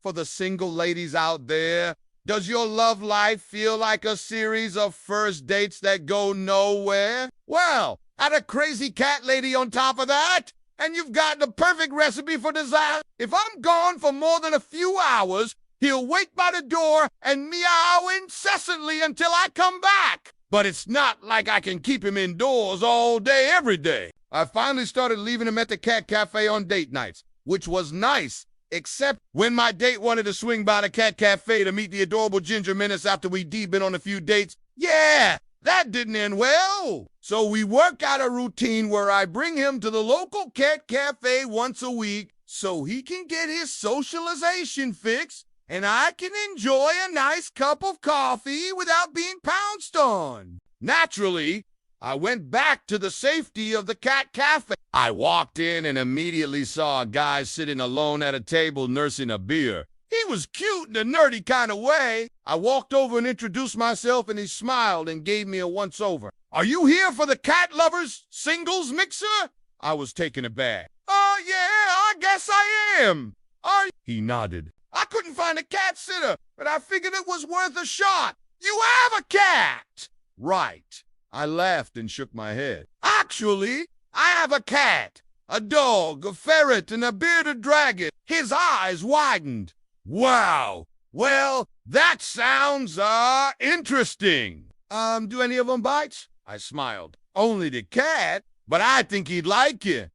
For the single ladies out there, does your love life feel like a series of first dates that go nowhere? Well, add a crazy cat lady on top of that, and you've got the perfect recipe for disaster. If I'm gone for more than a few hours, he'll wait by the door and meow incessantly until I come back. But it's not like I can keep him indoors all day, every day. I finally started leaving him at the cat cafe on date nights, which was nice, except when my date wanted to swing by the cat cafe to meet the adorable Ginger Menace after we'd been on a few dates. Yeah, that didn't end well. So we work out a routine where I bring him to the local cat cafe once a week so he can get his socialization fix and I can enjoy a nice cup of coffee without being pounced on. Naturally, I went back to the safety of the cat cafe. I walked in and immediately saw a guy sitting alone at a table nursing a beer. He was cute in a nerdy kind of way. I walked over and introduced myself, and he smiled and gave me a once-over. Are you here for the cat lovers singles mixer? I was taken aback. Oh, yeah, I guess I am. He nodded. I couldn't find a cat sitter, but I figured it was worth a shot. You have a cat! Right. I laughed and shook my head. Actually, I have a cat, a dog, a ferret, and a bearded dragon. His eyes widened. Wow. Well, that sounds, interesting. Do any of them bite? I smiled. Only the cat, but I think he'd like you.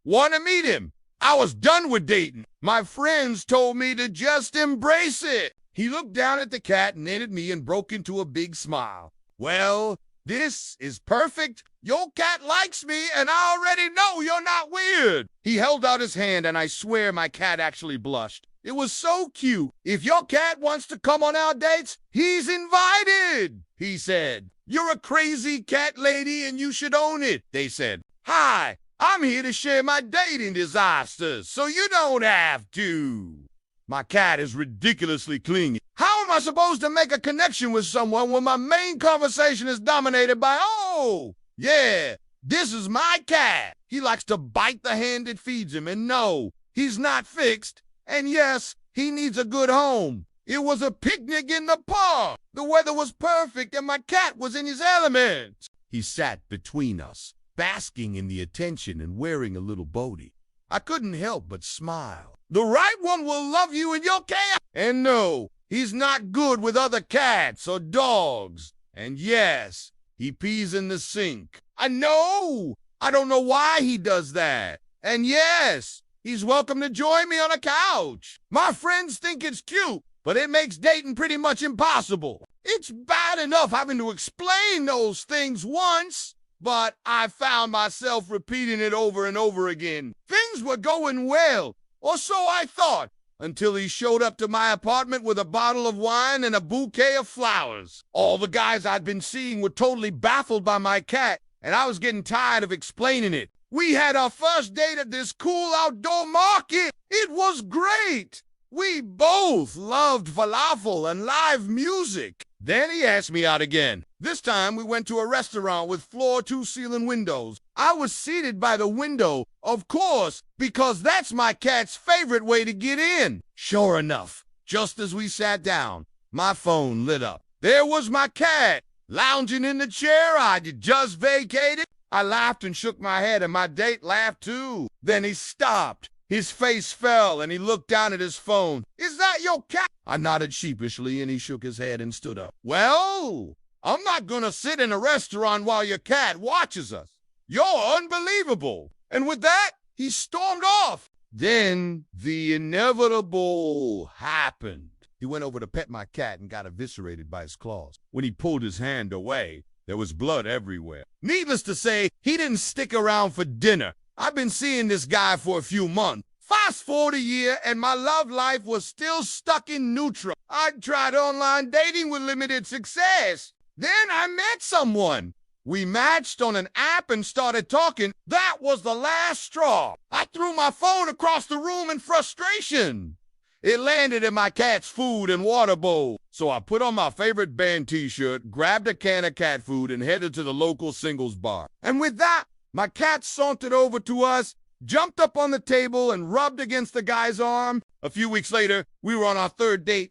Want to meet him? I was done with dating. My friends told me to just embrace it. He looked down at the cat and then at me and broke into a big smile. Well, this is perfect. Your cat likes me, and I already know you're not weird. He held out his hand, and I swear my cat actually blushed. It was so cute. If your cat wants to come on our dates, he's invited, he said. You're a crazy cat lady, and you should own it, they said. Hi, I'm here to share my dating disasters, so you don't have to. My cat is ridiculously clingy. How am I supposed to make a connection with someone when my main conversation is dominated by, oh, yeah, this is my cat. He likes to bite the hand that feeds him, and no, he's not fixed. And yes, he needs a good home. It was a picnic in the park. The weather was perfect, and my cat was in his element. He sat between us, basking in the attention and wearing a little bodie. I couldn't help but smile. The right one will love you and your cat. And no, he's not good with other cats or dogs. And yes, he pees in the sink. I know. I don't know why he does that. And yes, he's welcome to join me on a couch. My friends think it's cute, but it makes dating pretty much impossible. It's bad enough having to explain those things once, but I found myself repeating it over and over again. Things were going well, or so I thought, until he showed up to my apartment with a bottle of wine and a bouquet of flowers. All the guys I'd been seeing were totally baffled by my cat, and I was getting tired of explaining it. We had our first date at this cool outdoor market. It was great. We both loved falafel and live music. Then he asked me out again. This time we went to a restaurant with floor-to-ceiling windows. I was seated by the window, of course, because that's my cat's favorite way to get in. Sure enough, just as we sat down, my phone lit up. There was my cat, lounging in the chair I'd just vacated. I laughed and shook my head, and my date laughed too. Then he stopped. His face fell, and he looked down at his phone. Is that your cat? I nodded sheepishly, and he shook his head and stood up. Well, I'm not gonna sit in a restaurant while your cat watches us. You're unbelievable. And with that, he stormed off. Then the inevitable happened. He went over to pet my cat and got eviscerated by his claws. When he pulled his hand away, there was blood everywhere. Needless to say, he didn't stick around for dinner. I've been seeing this guy for a few months. Fast forward a year, and my love life was still stuck in neutral. I'd tried online dating with limited success. Then I met someone. We matched on an app and started talking. That was the last straw. I threw my phone across the room in frustration. It landed in my cat's food and water bowl. So I put on my favorite band t-shirt, grabbed a can of cat food, and headed to the local singles bar. And with that, my cat sauntered over to us, jumped up on the table, and rubbed against the guy's arm. A few weeks later, we were on our third date.